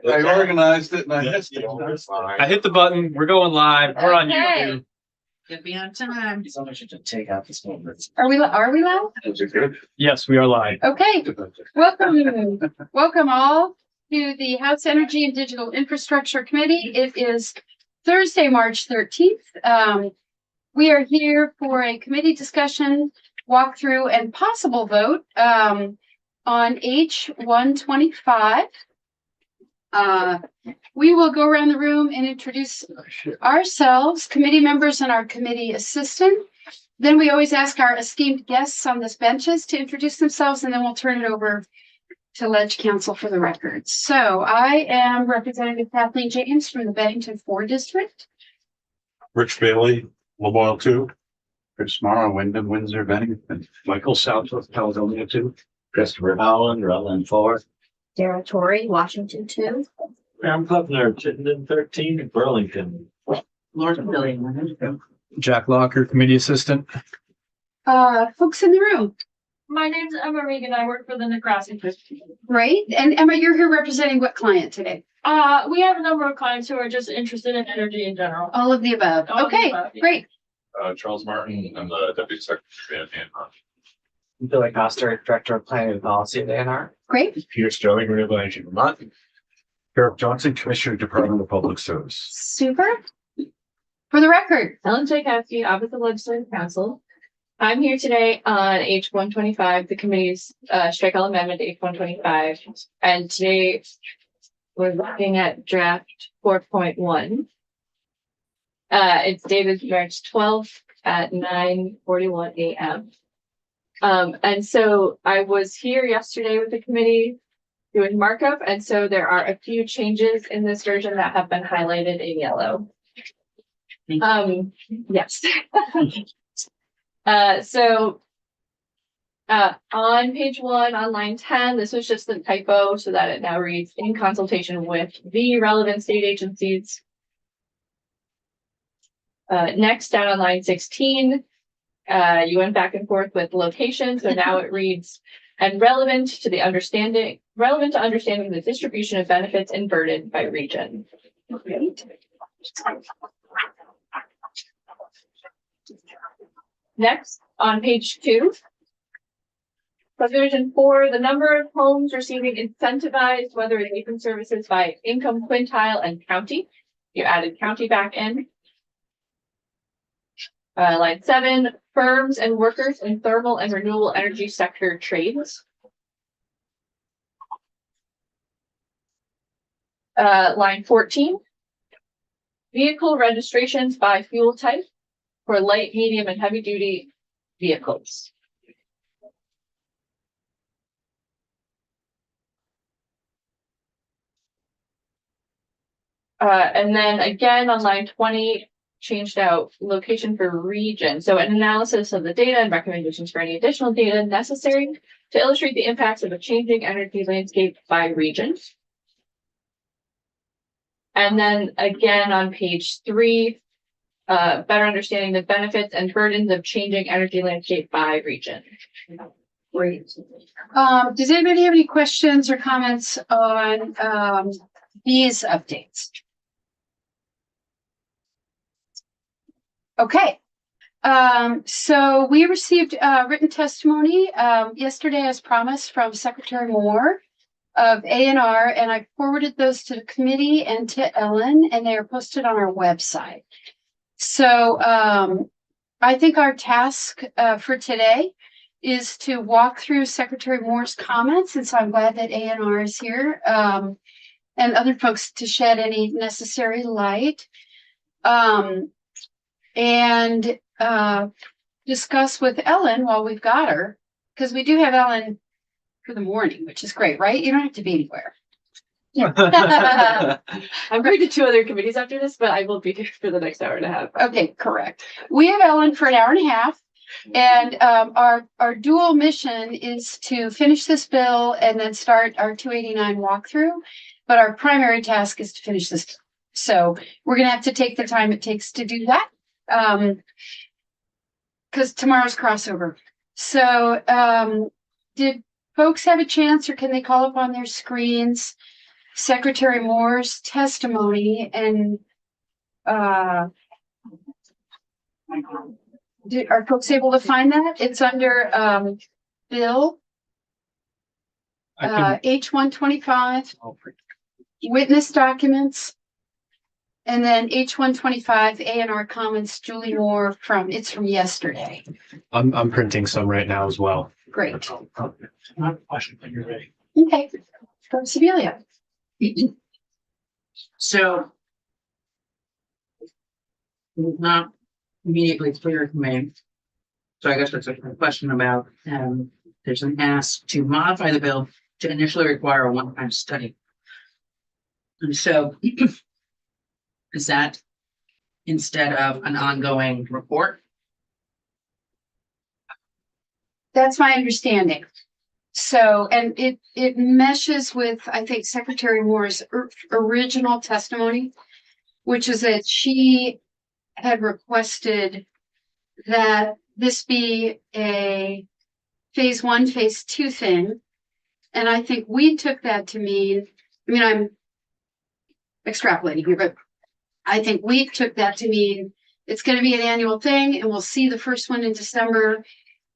I organized it and I missed it. I hit the button. We're going live. We're on YouTube. Could be on time. Someone should take out this one. Are we live? Yes, we are live. Okay. Welcome all to the House Energy and Digital Infrastructure Committee. It is Thursday, March 13th. We are here for a committee discussion, walkthrough, and possible vote on H125. We will go around the room and introduce ourselves, committee members, and our committee assistant. Then we always ask our esteemed guests on this benches to introduce themselves, and then we'll turn it over to Ledge Council for the record. So I am Representative Kathleen James from the Bennington 4 District. Rich Bailey, LaMoille 2. Chris Morrow, Wyndham, Windsor, Bennington. Michael Southwest, Caledonia 2. Christopher Howland, Rutland 4. Sarah Torrey, Washington 2. Aaron Putner, Chittenden 13, Burlington. Lord Billy. Jack Locker, committee assistant. Folks in the room. My name's Emma Regan. I work for the Nebraska District. Great. And Emma, you're here representing what client today? We have a number of clients who are just interested in energy in general. All of the above. All of the Okay, above, yeah. great. Charles Martin, I'm the Deputy Secretary at ANR. Billy Coster, Director of Planning and Policy at ANR. Great. Peter Sterling, Renewable Energy Vermont. Eric Johnson, Commissioner, Department of Public Service. Super. For the record. Ellen Tchaikovsky, Office of Legislative Counsel. I'm here today on H125, the committee's strike all amendment to H125. And today we're looking at draft 4.1. It's dated March 12th at 9:41 a.m. And so I was here yesterday with the committee doing markup. And so there are a few changes in this version that have been highlighted in yellow. Yes. On page 1 on line 10, this was just a typo so that it now reads in consultation with the relevant state agencies. Next, down on line 16, you went back and forth with location, so now it reads and relevant to understanding the distribution of benefits and burden by region. Next, on page 2, subdivision 4, the number of homes receiving incentivized weatherization services by income quintile and county. You added county back in. Line 7, firms and workers in thermal and renewable energy sector trades. Line 14, vehicle registrations by fuel type for light, medium, and heavy duty vehicles. And then again on line 20, changed out location for region. So an analysis of the data and recommendations for any additional data necessary to illustrate the impacts of a changing energy landscape by region. And then again on page 3, better understanding the benefits and burdens of changing energy landscape by region. Great. Does anybody have any questions or comments on these updates? Okay. So we received written testimony yesterday, as promised, from Secretary Moore of ANR, and I forwarded those to the committee and to Ellen, and they are posted on our website. So I think our task for today is to walk through Secretary Moore's comments, and so I'm glad that ANR is here, and other folks to shed any necessary light. And discuss with Ellen while we've got her, because we do have Ellen for the morning, which is great, right? You don't have to be anywhere. I'm going to 2 other committees after this, but I will be here for the next hour and a half. Okay, correct. We have Ellen for an hour and a half, and our dual mission is to finish this bill and then start our 289 walkthrough, but our primary task is to finish this. So we're going to have to take the time it takes to do that. Because tomorrow's crossover. So did folks have a chance, or can they call up on their screens Secretary Moore's testimony and, are folks able to find that? It's under, Bill, I can, H-125, witness documents. And then H-125 A&R comments, Julie Moore it's from yesterday. I'm printing some right now as well. Great. Question when you're ready. Okay. From Sibelia. So. It's not immediately clear to me. So I guess that's a question about, there's an ask to modify the bill to initially require a one-time study. And so. Is that instead of an ongoing report? That's my understanding. So, and it meshes with, I think, Secretary Moore's original testimony, which is that she had requested that this be a phase 1, phase 2 thing. And I think we took that to mean, I mean, I'm extrapolating here, but I think we took that to mean it's going to be an annual thing and we'll see the first one in December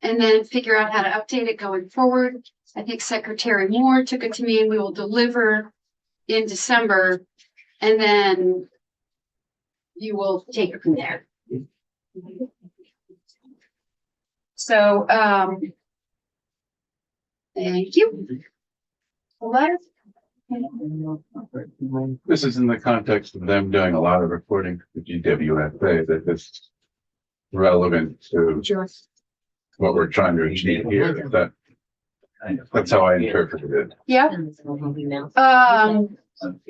and then figure out how to update it going forward. I think Secretary Moore took it to mean we will deliver in December and then you will take it from there. So, thank you. A letter. This is in the context of them doing a lot of reporting for GWFA that is relevant to what we're trying to achieve here. That's how I interpreted it. Yeah.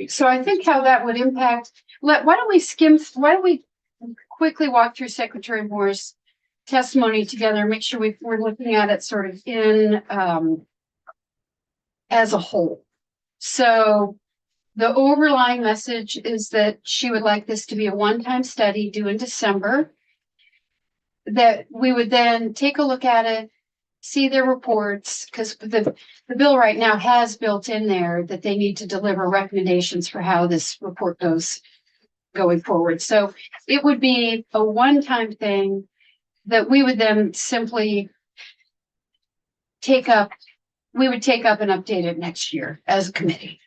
So I think how that would impact, why don't we quickly walk through Secretary Moore's testimony together and make sure we're looking at it sort of in, as a whole. So the overlying message is that she would like this to be a one-time study due in December. That we would then take a look at it, see their reports, because the bill right now has built in there that they need to deliver recommendations for how this report goes going forward. So it would be a one-time thing that we would then simply take up and update it next year as a committee.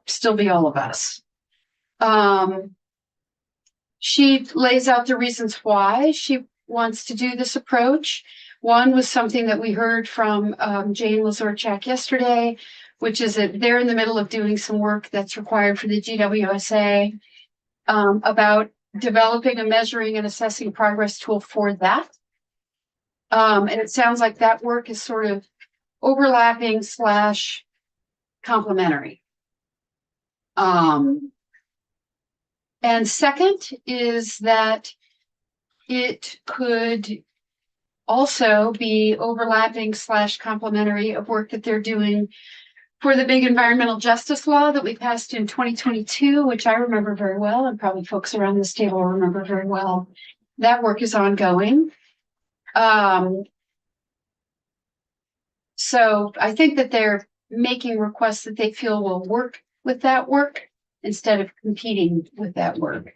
Still be all of us. She lays out the reasons why she wants to do this approach. One was something that we heard from Jane Lazorchak yesterday, which is that they're in the middle of doing some work that's required for the GWSA about developing a measuring and assessing progress tool for that. And it sounds like that work is sort of overlapping / complementary. And second is that it could also be overlapping / complementary of work that they're doing for the big environmental justice law that we passed in 2022, which I remember very well, and probably folks around this table remember very well. That work is ongoing. So I think that they're making requests that they feel will work with that work instead of competing with that work.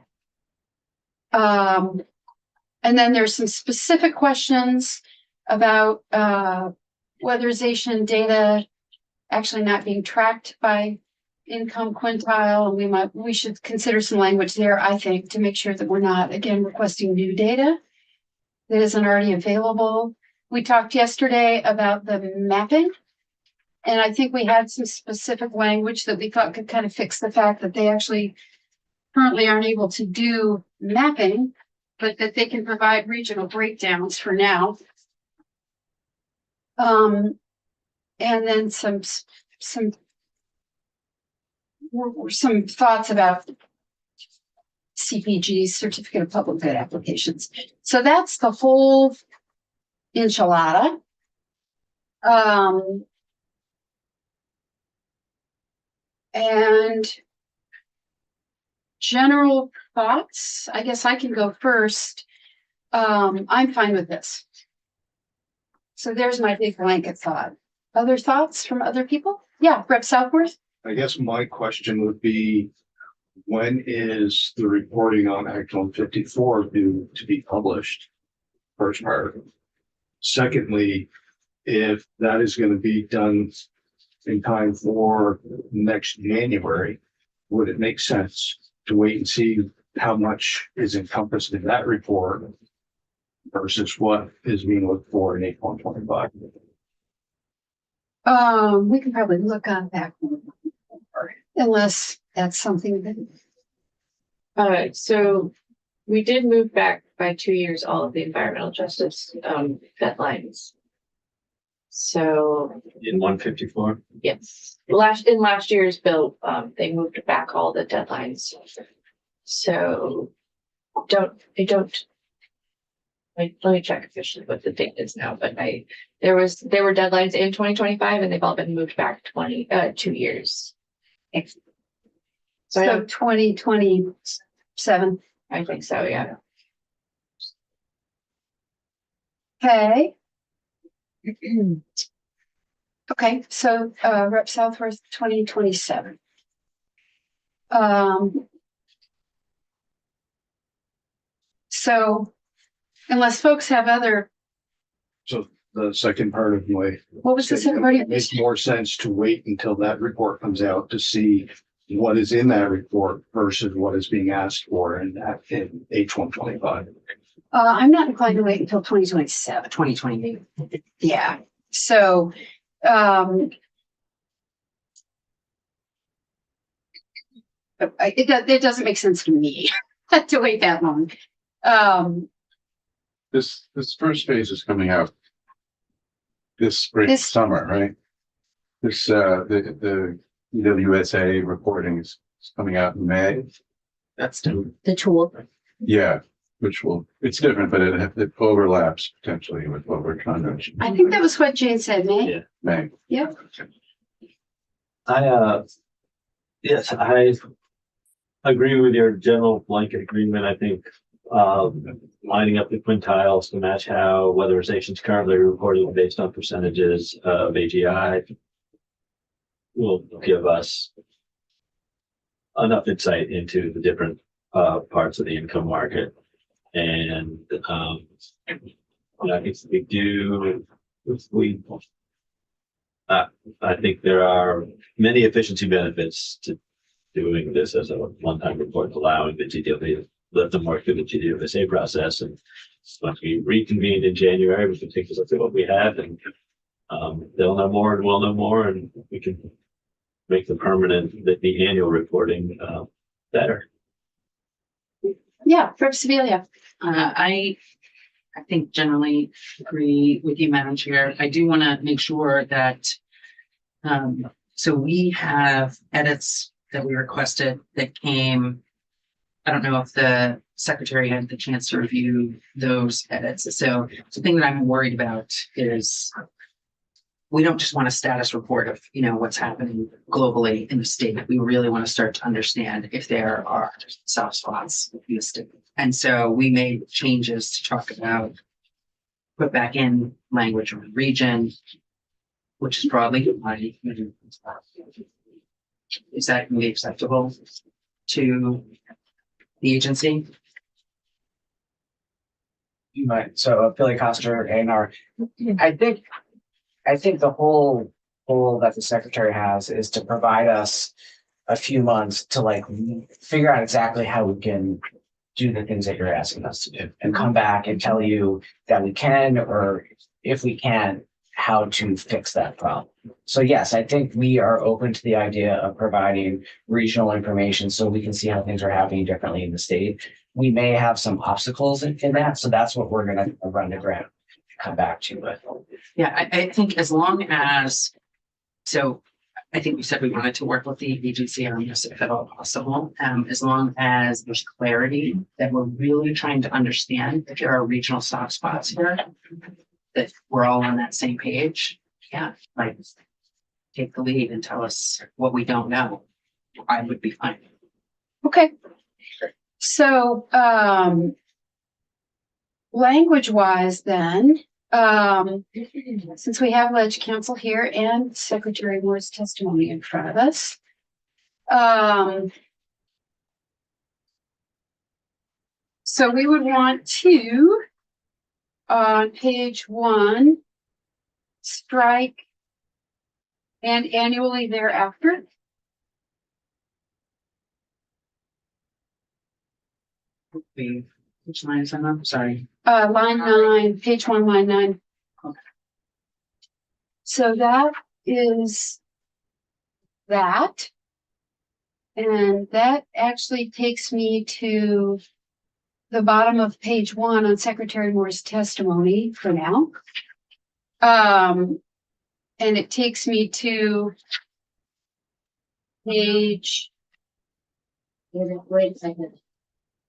And then there's some specific questions about weatherization data actually not being tracked by income quintile. And we should consider some language there, I think, to make sure that we're not, again, requesting new data that isn't already available. We talked yesterday about the mapping, and I think we had some specific language that we thought could kind of fix the fact that they actually currently aren't able to do mapping, but that they can provide regional breakdowns for now. And then some thoughts about CPG, Certificate of Public Good applications. So that's the whole enchilada. And general thoughts, I guess I can go first. I'm fine with this. So there's my big blanket thought. Other thoughts from other people? Yeah, Rep. Southworth? I guess my question would be, when is the reporting on Act 154 due to be published? First part. Secondly, if that is going to be done in time for next January, would it make sense to wait and see how much is encompassed in that report versus what is being looked for in H125? We can probably look on that one, unless that's something that, So we did move back by 2 years all of the environmental justice deadlines. So In 154. yes, in last year's bill, they moved back all the deadlines. So let me check officially what the date is now, but there were deadlines in 2025 and they've all been moved back 2 years. so 2027. I think so, yeah. Okay. Okay, so Rep Southworth 2027. So unless folks have other, So the second part of my. what was the second part? It makes more sense to wait until that report comes out to see what is in that report versus what is being asked for in H125. I'm not inclined to wait until 2027. 2028. Yeah, so, it doesn't make sense to me to wait that long. This first phase is coming out this spring, This- summer, right? This, the EWSA reporting is coming out in May. That's the tool. Yeah, which it's different, but it overlaps potentially with what we're trying to achieve. I think that was what Jane said, May. Yeah. May. Yep. Yes, I agree with your general blanket agreement. I think lining up the quintiles to match how weatherization's currently reported based on percentages of AGI will give us enough insight into the different parts of the income market. And I think we do, I think there are many efficiency benefits to doing this as a one-time report, allowing the GWA, let them work through the GWSA process. And once we reconvene in January, we can take a look at what we have, and they'll know more and we'll know more, and we can make the annual reporting better. Yeah, Rep Sibilia. I think generally agree with you, Madam Chair. I do want to make sure that, so we have edits that we requested that came. I don't know if the secretary had the chance to review those edits. So the thing that I'm worried about is we don't just want a status report of, what's happening globally in the state. We really want to start to understand if there are soft spots in the state. And so we made changes to talk about, put back in language on region, which is broadly defined. Is that going to be acceptable to the agency? You might. So Billy Coster, A&R. I think the whole goal that the secretary has is to provide us a few months to figure out exactly how we can do the things that you're asking us to do and come back and tell you that we can, or if we can, how to fix that problem. So yes, I think we are open to the idea of providing regional information so we can see how things are happening differently in the state. We may have some obstacles in that, so that's what we're going to run to ground, come back to. But yeah, I think as long as, so I think we said we wanted to work with the agency on this if at all possible, as long as there's clarity that we're really trying to understand if there are regional soft spots here, that we're all on that same page. Yeah, take the lead and tell us what we don't know. I would be fine. Okay. So, language wise then, since we have Ledge Council here and Secretary Moore's testimony in front of us, So we would want to, on page 1, strike and annually thereafter. Which line is that on? Sorry. Line 9, page 1, line 9. Okay. So that is that. And that actually takes me to the bottom of page 1 on Secretary Moore's testimony for now. And it takes me to page. Wait a second.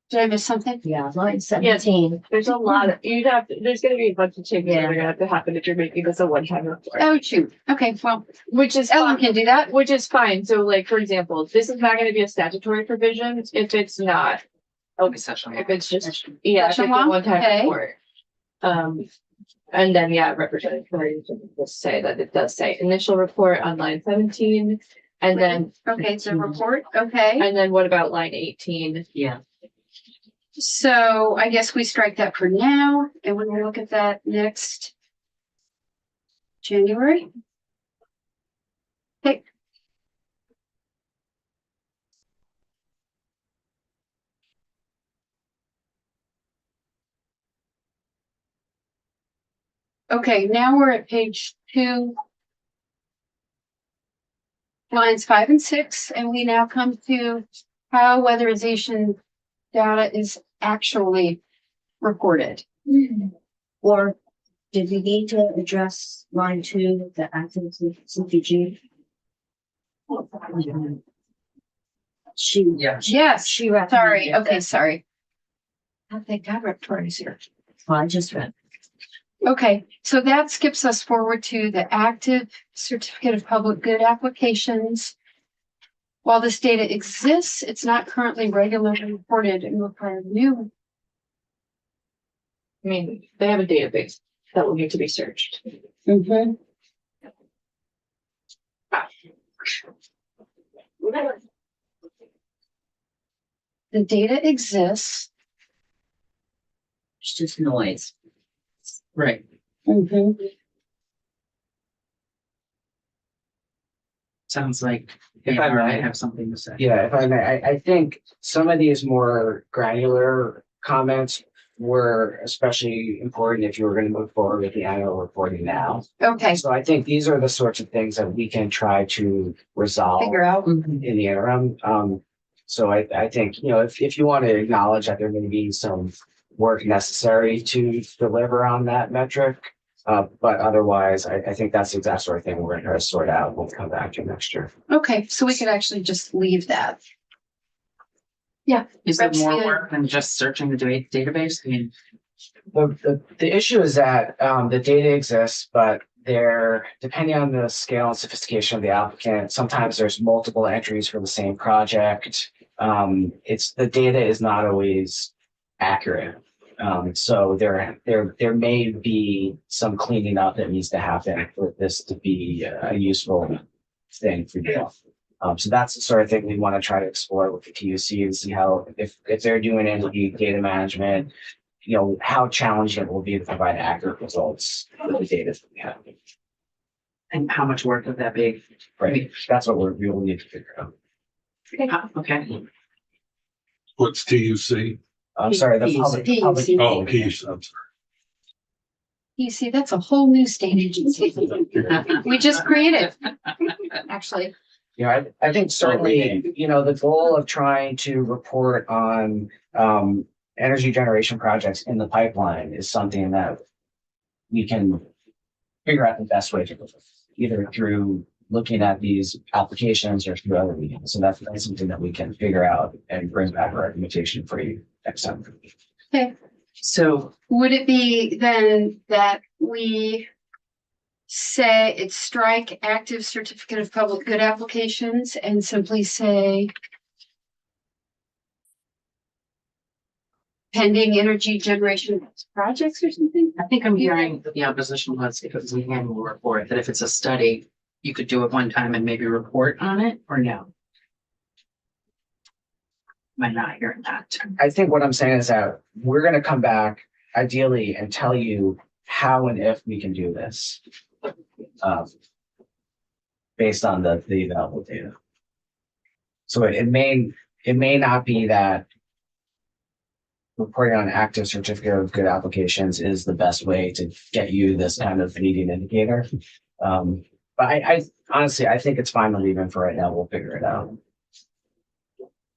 Did I miss something? Yeah, line 17. There's a lot of, there's gonna be a bunch of changes that are gonna have to happen if you're making this a one-time report. Oh, shoot. Okay, well, Which is Ellen fine, can do that. which is fine. So like, for example, this is not gonna be a statutory provision if it's not, if it's just, yeah, if it's Session a law? one-time Okay. report. And then, yeah, Representative Curry will say that it does say initial report on line 17. And then, Okay, so report, okay. and then what about line 18? Yeah. So I guess we strike that for now, and we will look at that next January. Okay. Okay, now we're at page 2. Lines 5 and 6, and we now come to how weatherization data is actually reported. Or did we need to address line 2, the active CPG? Yeah. Yes, She recommended. sorry, okay, that. sorry. I think God Rectori's here. I just read. Okay, so that skips us forward to the active certificate of public good applications. While this data exists, it's not currently regularly reported and require new. I mean, they have a database that will need to be searched. Mm-hmm. The data exists. It's just noise. Right. Mm-hmm. Sounds like If I AR may. might have something to say. Yeah, if I may, I think some of these more granular comments were especially important if you were going to move forward with the annual reporting now. Okay, So I think these are the sorts of things that we can try to resolve figure out. in the interim. So I think, if you want to acknowledge that there may be some work necessary to deliver on that metric. But otherwise, I think that's the exact sort of thing we're going to try to sort out when we come back to next year. Okay, so we could actually just leave that. Yeah. Is it more Reps- work than just searching the database? I mean, The issue is that the data exists, but depending on the scale and sophistication of the applicant, sometimes there's multiple entries for the same project. The data is not always accurate. So there may be some cleaning up that needs to happen for this to be a useful thing for you. So that's the sort of thing we want to try to explore with the PUC and see how, if they're doing any data management, how challenging it will be to provide accurate results with the data that we have. and how much work would that be? Right. That's what we will need to figure out. Okay. What's TUC? I'm sorry, the PUC. public. Oh, keys, I'm sorry. You see, that's a whole new state agency. We just created, actually. I think certainly, the goal of trying to report on energy generation projects in the pipeline is something that we can figure out the best way to do it, either through looking at these applications or through other means. So that's something that we can figure out and bring back a recommendation for you next time. Okay, So would it be then that we say it's strike active certificate of public good applications and simply say pending energy generation projects or something? I think I'm hearing that the opposition was, if it was an annual report, that if it's a study, you could do it one time and maybe report on it or no? Am I not hearing that? I think what I'm saying is that we're gonna come back ideally and tell you how and if we can do this. um, Based on the available data. So it may not be that reporting on active certificate of good applications is the best way to get you this kind of leading indicator. But I honestly, I think it's fine to leave it for right now. We'll figure it out.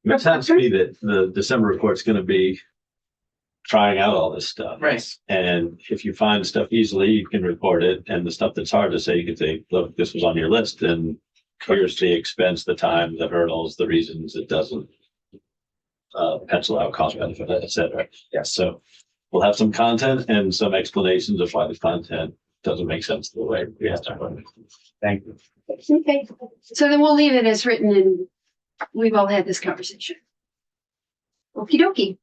It sounds to me that the December report's gonna be trying out all this stuff. Right. And if you find stuff easily, you can report it. And the stuff that's hard to say, you can say, look, this was on your list and here's the expense, the time, the hurdles, the reasons it doesn't pencil out cost benefit, et cetera. Yes. So we'll have some content and some explanations of why the content doesn't make sense the way we have to. Thank you. Okay, so then we'll leave it as written and we've all had this conversation. Okey dokey.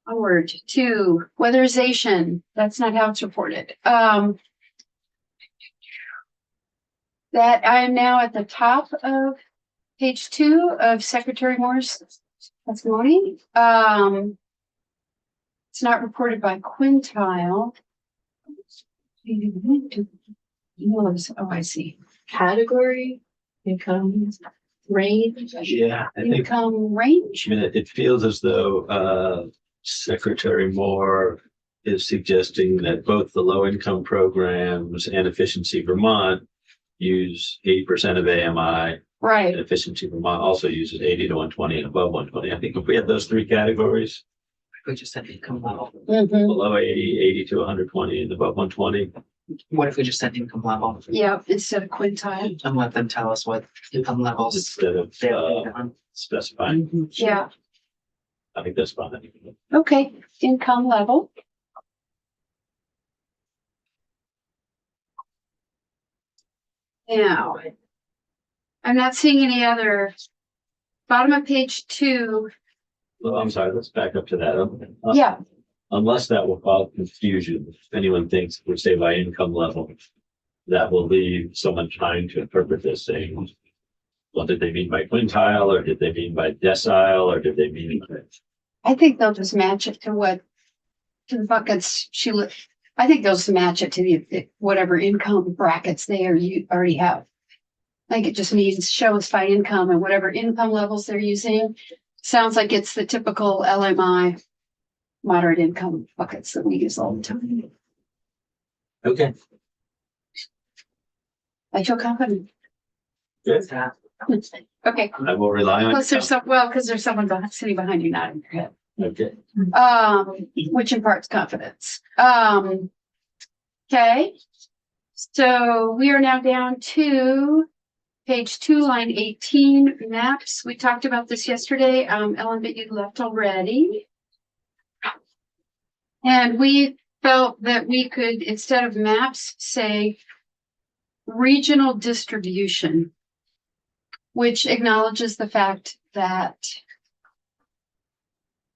Onward to weatherization. That's not how it's reported. That I am now at the top of page 2 of Secretary Moore's testimony. It's not reported by quintile. Oh, I see. Category, income, range. Yeah, I think, Income range. I mean, it feels as though Secretary Moore is suggesting that both the low income programs and Efficiency Vermont use 80% of AMI. Right. And Efficiency Vermont also uses 80 to 120 and above 120. I think if we had those three categories, We just said income level. Mhm. below 80, 80 to 120 and above 120. What if we just said income level Yeah, instead of quintile. and let them tell us what income levels Instead of they have on? specifying, Yeah, I think that's fine. okay, income level. Now, I'm not seeing any other, bottom of page 2, Well, I'm sorry, let's back up to that. yeah, Unless that will cause confusion, if anyone thinks we say by income level, that will leave someone trying to interpret this saying, well, did they mean by quintile or did they mean by decile or did they mean by? I think they'll just match it to to the buckets I think they'll just match it to the whatever income brackets you already have. I think it just means show us by income and whatever income levels they're using. Sounds like it's the typical LMI moderate income buckets that we use all the time. Okay. I feel confident. Good. Okay. I will rely on. Plus there's because there's someone sitting behind you nodding your head. Okay. Which imparts confidence. Okay. So we are now down to page 2, line 18, maps. We talked about this yesterday. Ellen, but you left already. And we felt that we could, instead of maps, say regional distribution, which acknowledges the fact that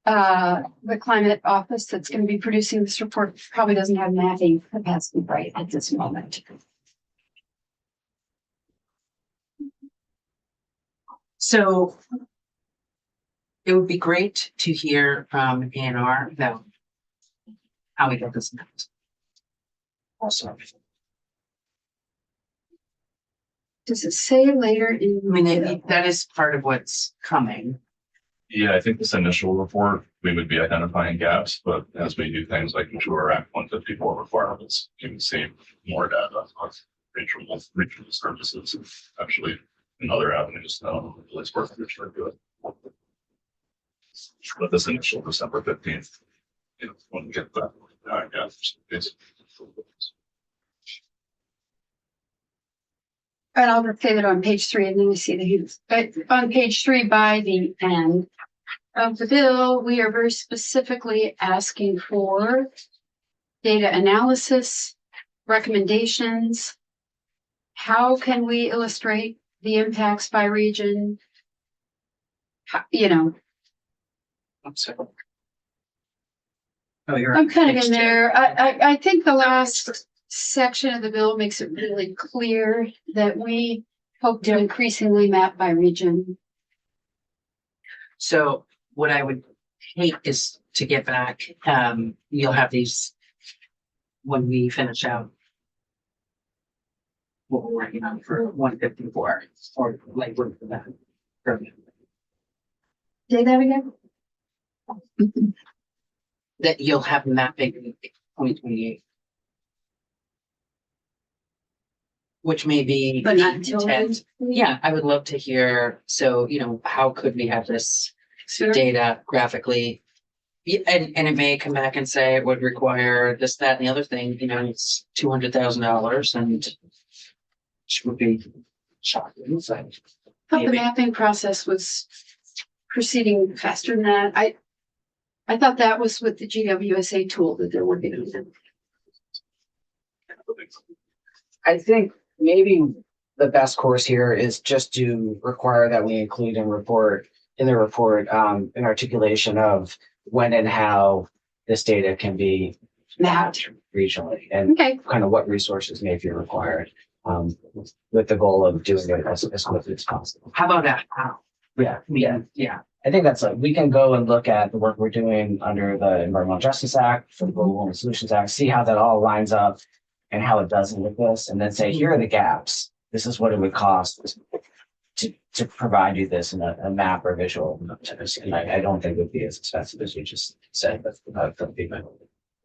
the climate office that's going to be producing this report probably doesn't have mapping capacity right at this moment. So it would be great to hear from ANR about how we get this mapped. Also, Does it say later in? I mean, that is part of what's coming. Yeah, I think this initial report, we would be identifying gaps, but as we do things like mature Act 154 requirements, you can see more data on regional services, actually in other avenues. It's worth it. But this initial December 15th, when we get that, it's. And I'll say that on page 3, and then we see the hints. But on page 3, by the end of the bill, we are very specifically asking for data analysis, recommendations. How can we illustrate the impacts by region? I'm sorry. Oh, you're. I'm kind of in there. I think the last section of the bill makes it really clear that we hope to increasingly map by region. So what I would hate is to get back, you'll have these when we finish out what we're working on for 154 or like work for that. Say that again? That you'll have mapping in 2028. Which may be But not the until intent. then? Yeah, I would love to hear, so, how could we have this Sure. data graphically? Yeah, and it may come back and say it would require this, that, and the other thing, it's $200,000 and which would be shocking, so. I thought the Maybe. mapping process was proceeding faster than that. I thought that was with the GWSA tool that they're working on. I think maybe the best course here is just to require that we include in the report, an articulation of when and how this data can be mapped regionally and Okay, kind of what resources may be required, with the goal of doing it as quickly as possible. How about that? How? Yeah. I think that's we can go and look at the work we're doing under the Environmental Justice Act, for the Global Warming Solutions Act, see how that all lines up and how it doesn't with this, and then say, here are the gaps. This is what it would cost to provide you this in a map or visual. And I don't think it would be as expensive as you just said, but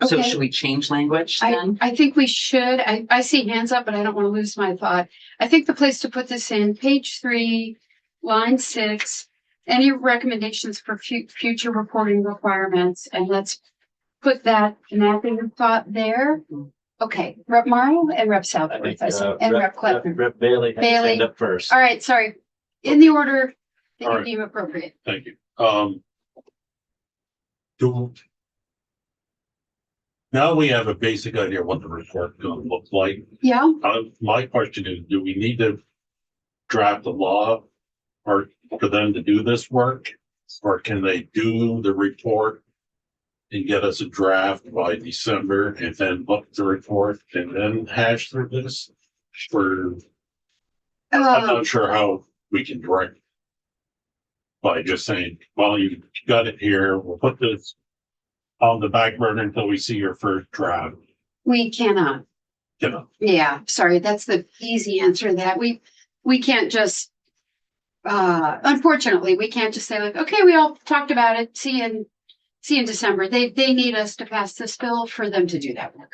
So Okay. should we change language then? I think we should. I see hands up, but I don't want to lose my thought. I think the place to put this in, page 3, line 6, any recommendations for future reporting requirements, and let's put that mapping thought there. Okay, Rep. Morrow and Rep. I Southworth, think, and Rep. Kleppner. Rep. Bailey had his Bailey. hand up first. All right, sorry. In the order that All you right. deem appropriate. Thank you. Now we have a basic idea what the report gonna look like. Yeah, My question is, do we need to draft a law or for them to do this work? Or can they do the report and get us a draft by December and then look at the report and then hash through this? I'm not sure how we can direct by just saying, well, you got it here, we'll put this on the back burner until we see your first draft, we cannot. Yeah, sorry, that's the easy answer to that. We can't just, unfortunately, we can't just say like, okay, we all talked about it. See you in December. They need us to pass this bill for them to do that work.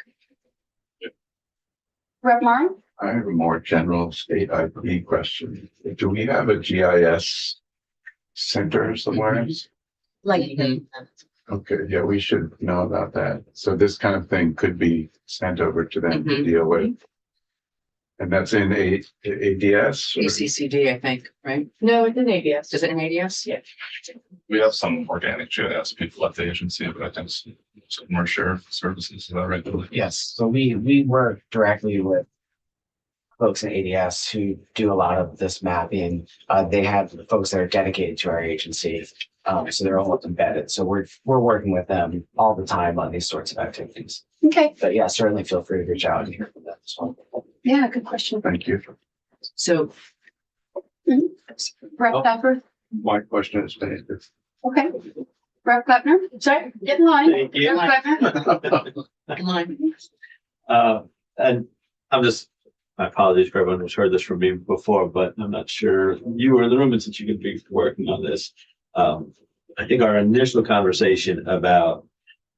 Rep. Morrow? I have a more general state IP question. Do we have a GIS center somewhere? Like, Mhm. Okay, yeah, we should know about that. So this kind of thing could be sent over to them to Mhm. deal with. And that's in ADS? or- ACCD, I think, right? No, it's an ABS. Is it an ADS? Yeah. We have some organic GIS people at the agency, but I think some more shared services, is that right? Yes, so we work directly with folks in ADS who do a lot of this mapping. They have folks that are dedicated to our agency, so they're almost embedded. So we're working with them all the time on these sorts of activities. Okay, But yeah, certainly feel free to reach out and hear from them as well. yeah, good question. Thank you. So Rep. Pepper? My question is, Okay. Rep. Kleppner? Sorry, get in line. Thank you. Rep. Kleppner? come on. And my apologies for everyone who's heard this from me before, but I'm not sure you were in the room and since you could be working on this. I think our initial conversation about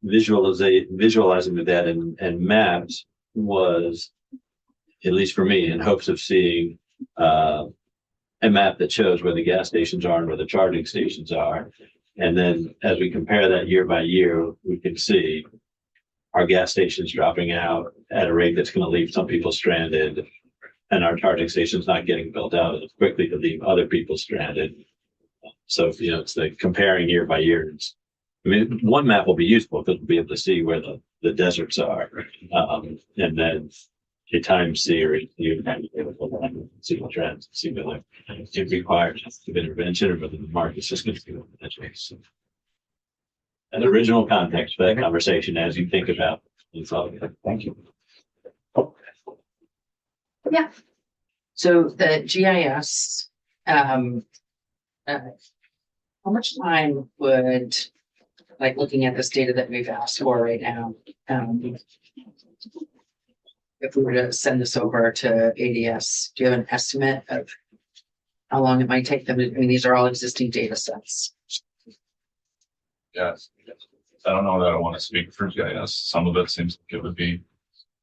visualizing the data and maps was, at least for me, in hopes of seeing a map that shows where the gas stations are and where the charging stations are. And then as we compare that year by year, we can see our gas stations dropping out at a rate that's going to leave some people stranded and our charging stations not getting built out as quickly to leave other people stranded. So, it's like comparing year by year. One map will be useful because we'll be able to see where the deserts are. And then a time series, you can be able to see the trends, see whether it requires intervention or whether the market's just going to be intervention. An original context for that conversation as you think about it. Thank you. Yeah. So the GIS, how much time would, like, looking at this data that we've asked for right now, if we were to send this over to ADS, do you have an estimate of how long it might take them? I mean, these are all existing data sets. Yes. I don't know that I want to speak for GIS. Some of it seems like it would be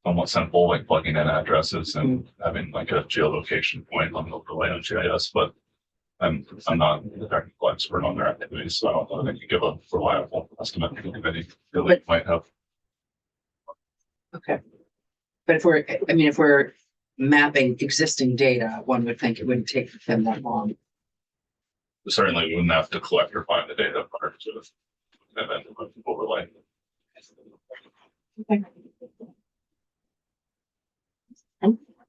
somewhat simple, like plugging in addresses and having like a geolocation point on the overlay on GIS, but I'm not the technical expert on their activities, so I don't know that I can give a reliable estimate of any really might have. Okay. But if we're mapping existing data, one would think it wouldn't take them that long. Certainly we wouldn't have to collect or find the data prior to and then overlay. Okay.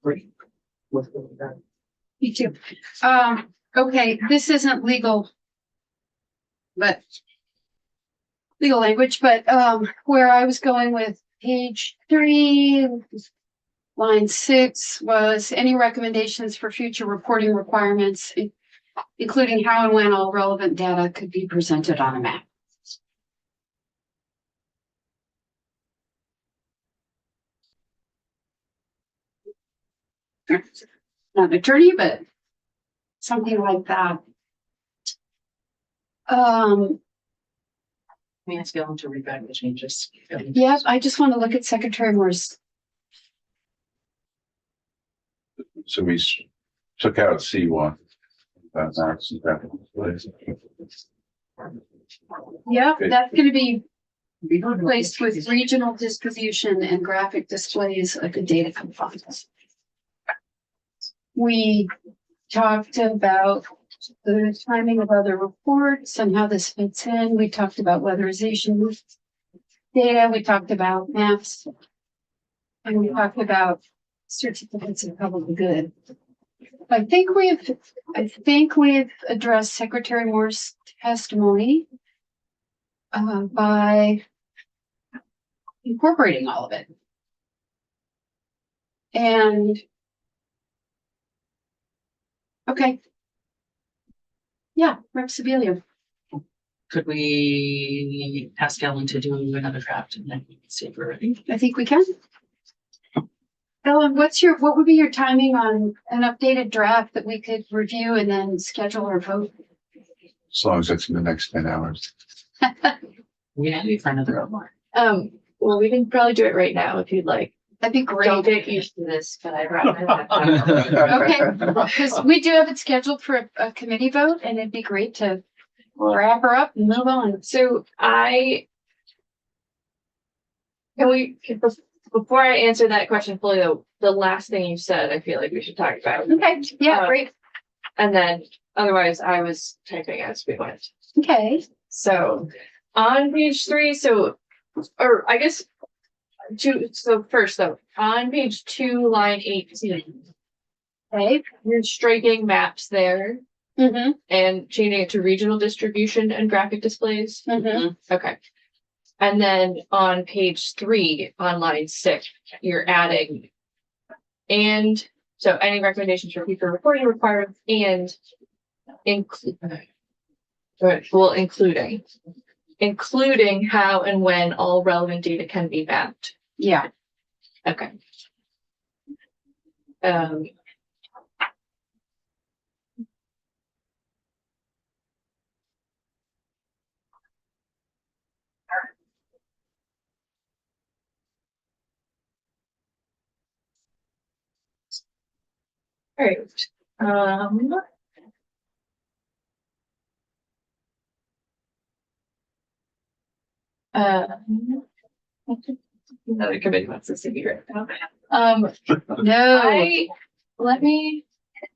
Great. Me too. Okay, this isn't legal, but legal language, but where I was going with page 3, line 6 was any recommendations for future reporting requirements, including how and when all relevant data could be presented on a map. Not an attorney, but something like that. Let me ask Ellen to read back the changes. Yes, I just want to look at Secretary Moore's. So we took out C1. Yeah, that's going to be replaced with regional distribution and graphic displays of the data components. We talked about the timing of other reports and how this fits in. We talked about weatherization data. We talked about maps. And we talked about certificates of public good. I think we've addressed Secretary Moore's testimony by incorporating all of it. And okay. Yeah, Rep. Sebelius. Could we ask Ellen to do another draft and then we can see if we're ready? I think we can. Ellen, what would be your timing on an updated draft that we could review and then schedule our vote? As long as it's in the next 10 hours. We have to be for another hour. Well, we can probably do it right now if you'd like. That'd be great. Don't get used to this, but I brought my Okay, because we do have it scheduled for a committee vote and it'd be great to wrap her up and move on. So before I answer that question fully though, the last thing you said, I feel like we should talk about. Okay, yeah, great. And then otherwise I was typing as we went. Okay. So on page 3, first though, on page 2, line 18. Okay. You're striking maps there Mm-hmm. and changing it to regional distribution and graphic displays. Mm-hmm. Okay. And then on page 3, on line 6, you're adding and so any recommendations for future reporting requirements and including how and when all relevant data can be mapped. Yeah. Okay. All right. Another committee wants to see me right now. No.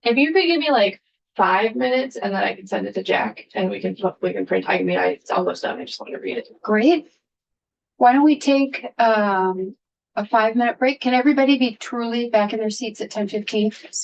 If you could give me like 5 minutes and then I can send it to Jack and we can print. It's almost done. I just want to read it. Great. Why don't we take a 5-minute break? Can everybody be truly back in their seats at 10:15?